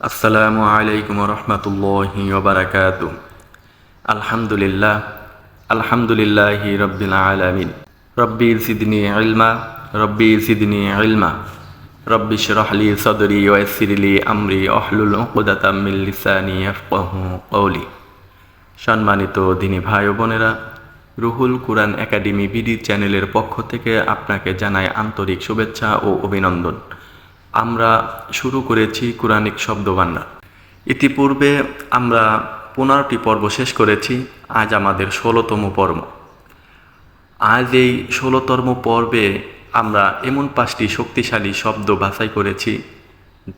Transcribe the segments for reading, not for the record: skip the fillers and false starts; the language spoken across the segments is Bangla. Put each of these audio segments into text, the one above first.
আসসালামু আলাইকুম রহমতুল্লাহি ওবারাকাতু। আলহামদুলিল্লাহ, আলহামদুলিল্লাহি রব্বিল আলামিন। রব্বি জিদনি ইলমা, রব্বি জিদনি ইলমা, রব্বি ইশরাহ লি সাদরি ওয়া ইয়াসসির লি আমরি ওয়াহলুল উকদাতাম মিন লিসানি ইয়াফকাহু কওলি। সম্মানিত দিনী ভাই ও বোনেরা, রুহুল কুরআন একাডেমি বিডি চ্যানেলের পক্ষ থেকে আপনাকে জানাই আন্তরিক শুভেচ্ছা ও অভিনন্দন। আমরা শুরু করেছি কুরআনিক শব্দভাণ্ডার। ইতিপূর্বে আমরা 15টি পর্ব শেষ করেছি, আজ আমাদের 16তম পর্ব। আজ এই 16তম পর্বে আমরা এমন 5টি শক্তিশালী শব্দ বাছাই করেছি,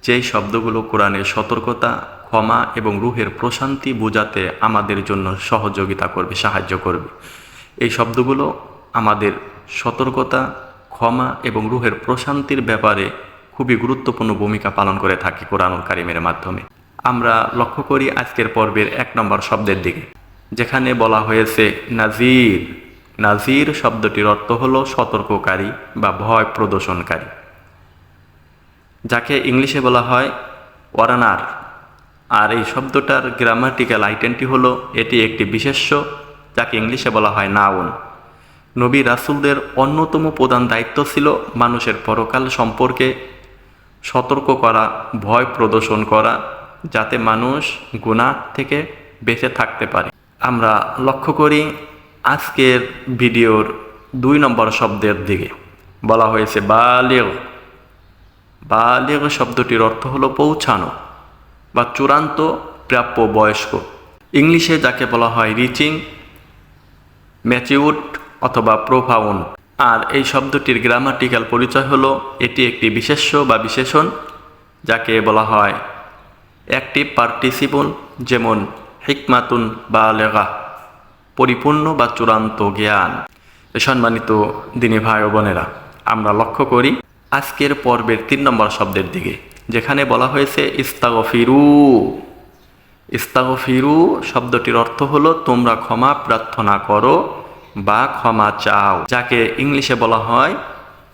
যেই শব্দগুলো কোরআনের সতর্কতা, ক্ষমা এবং রুহের প্রশান্তি বোঝাতে আমাদের জন্য সহযোগিতা করবে, সাহায্য করবে। এই শব্দগুলো আমাদের সতর্কতা, ক্ষমা এবং রুহের প্রশান্তির ব্যাপারে খুবই গুরুত্বপূর্ণ ভূমিকা পালন করে থাকে কোরআনুল কারীমের মাধ্যমে। আমরা লক্ষ্য করি আজকের পর্বের 1 নম্বর শব্দের দিকে, যেখানে বলা হয়েছে নাজির। নাজির শব্দটির অর্থ হলো সতর্ককারী বা ভয় প্রদর্শনকারী, যাকে ইংলিশে বলা হয় ওয়ার্নার। আর এই শব্দটার গ্রামাটিক্যাল আইডেন্টি হলো এটি একটি বিশেষ্য, যাকে ইংলিশে বলা হয় নাউন। নবী রাসূলদের অন্যতম প্রধান দায়িত্ব ছিল মানুষের পরকাল সম্পর্কে সতর্ক করা, ভয় প্রদর্শন করা, যাতে মানুষ গুনাহ থেকে বেঁচে থাকতে পারে। আমরা লক্ষ্য করি আজকের ভিডিওর 2 নম্বর শব্দের দিকে, বলা হয়েছে বালিগ। বালিগ শব্দটির অর্থ হলো পৌঁছানো বা চূড়ান্ত প্রাপ্য বয়স্ক। ইংলিশে যাকে বলা হয় রিচিং, ম্যাচিউরড অথবা প্রোফাউন্ড। আর এই শব্দটির গ্রামাটিক্যাল পরিচয় হলো এটি একটি বিশেষ্য বা বিশেষণ, যাকে বলা হয় অ্যাক্টিভ পার্টিসিপল, যেমন হিকমাতুন বালেগা, পরিপূর্ণ বা চূড়ান্ত জ্ঞান। সম্মানিত দিনী ভাই ও বোনেরা, আমরা লক্ষ্য করি আজকের পর্বের 3 নম্বর শব্দের দিকে, যেখানে বলা হয়েছে ইস্তাগফিরু। ইস্তাগফিরু শব্দটির অর্থ হলো তোমরা ক্ষমা প্রার্থনা করো বা ক্ষমা চাও, যাকে ইংলিশে বলা হয়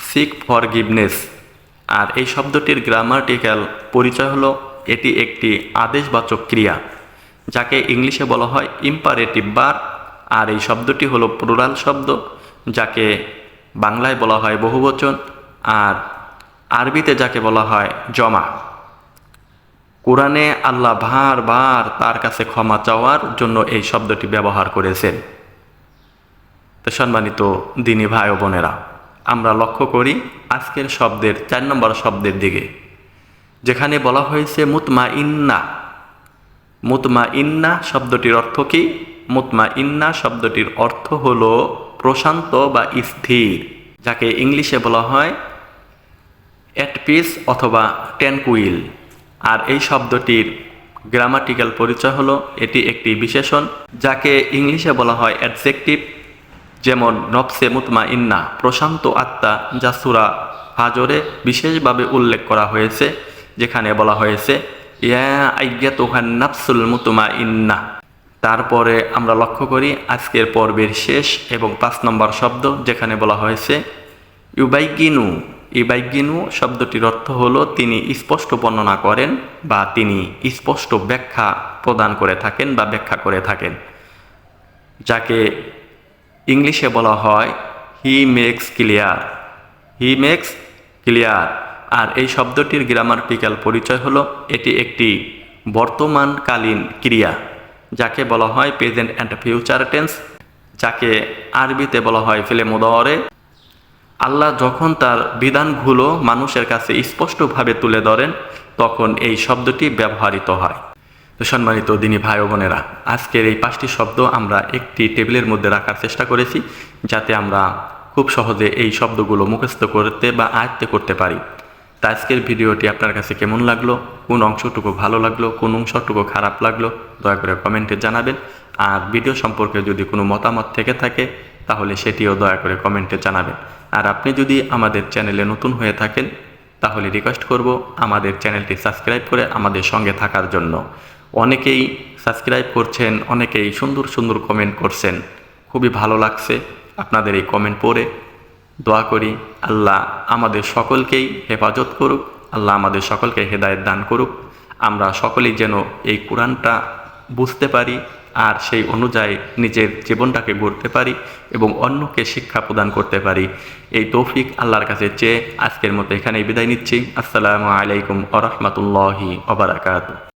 সিক ফরগিভনেস। আর এই শব্দটির গ্রামাটিক্যাল পরিচয় হলো এটি একটি আদেশবাচক ক্রিয়া, যাকে ইংলিশে বলা হয় ইম্পারেটিভ ভার্ব। আর এই শব্দটি হলো প্লুরাল শব্দ, যাকে বাংলায় বলা হয় বহুবচন, আর আরবিতে যাকে বলা হয় জমা। কোরআনে আল্লাহ বারবার তার কাছে ক্ষমা চাওয়ার জন্য এই শব্দটি ব্যবহার করেছেন। তো সম্মানিত দিনী ভাই ও বোনেরা, আমরা লক্ষ্য করি আজকের শব্দের 4 নম্বর শব্দের দিকে, যেখানে বলা হয়েছে মুতমাইন্না। মুতমাইন্না শব্দটির অর্থ কি? মুতমাইন্না শব্দটির অর্থ হলো প্রশান্ত বা স্থির, যাকে ইংলিশে বলা হয় অ্যাট পিস অথবা ট্যানকুইল। আর এই শব্দটির গ্রামাটিক্যাল পরিচয় হলো এটি একটি বিশেষণ, যাকে ইংলিশে বলা হয় অ্যাডজেক্টিভ, যেমন নফসে মুতমাইন্না, প্রশান্ত আত্মা, যা সূরা ফাজরে বিশেষভাবে উল্লেখ করা হয়েছে, যেখানে বলা হয়েছে ইয়া আইয়াতুহান নাফসুল মুতমাইন্না। তারপরে আমরা লক্ষ্য করি আজকের পর্বের শেষ এবং 5 নম্বর শব্দ, যেখানে বলা হয়েছে ইউবাইগিনু। ইউবাইগিনু শব্দটির অর্থ হলো তিনি স্পষ্ট বর্ণনা করেন বা তিনি স্পষ্ট ব্যাখ্যা প্রদান করে থাকেন বা ব্যাখ্যা করে থাকেন, যাকে ইংলিশে বলা হয় he makes clear. He makes clear. আর এই শব্দটির গ্রামাটিক্যাল পরিচয় হলো এটি একটি বর্তমানকালীন ক্রিয়া, যাকে বলা হয় প্রেজেন্ট অ্যান্ড ফিউচার টেন্স, যাকে আরবিতে বলা হয় ফেলে মুদাওয়ারে। আল্লাহ যখন তার বিধানগুলো মানুষের কাছে স্পষ্টভাবে তুলে ধরেন, তখন এই শব্দটি ব্যবহৃত হয়। তো সম্মানিত দিনী ভাই ও বোনেরা, আজকের এই 5টি শব্দ আমরা একটি টেবিলের মধ্যে রাখার চেষ্টা করেছি, যাতে আমরা খুব সহজে এই শব্দগুলো মুখস্থ করতে বা আয়ত্ত করতে পারি। তা আজকের ভিডিওটি আপনার কাছে কেমন লাগলো, কোন অংশটুকু ভালো লাগলো, কোন অংশটুকু খারাপ লাগলো, দয়া করে কমেন্টে জানাবেন। আর ভিডিও সম্পর্কে যদি কোনো মতামত থেকে থাকে, তাহলে সেটিও দয়া করে কমেন্টে জানাবেন। আর আপনি যদি আমাদের চ্যানেলে নতুন হয়ে থাকেন, তাহলে রিকোয়েস্ট করব আমাদের চ্যানেলটি সাবস্ক্রাইব করে আমাদের সঙ্গে থাকার জন্য। অনেকেই সাবস্ক্রাইব করছেন, অনেকেই সুন্দর সুন্দর কমেন্ট করছেন, খুবই ভালো লাগছে আপনাদের এই কমেন্ট পড়ে। দোয়া করি আল্লাহ আমাদের সকলকেই হেফাজত করুক, আল্লাহ আমাদের সকলকে হেদায়েত দান করুক। আমরা সকলেই যেন এই কোরআনটা বুঝতে পারি আর সেই অনুযায়ী নিজের জীবনটাকে গড়তে পারি এবং অন্যকে শিক্ষা প্রদান করতে পারি। এই তৌফিক আল্লাহর কাছে চেয়ে আজকের মতো এখানেই বিদায় নিচ্ছি। আসসালামু আলাইকুম ওয়া রাহমাতুল্লাহি ওয়া বারাকাতুহু।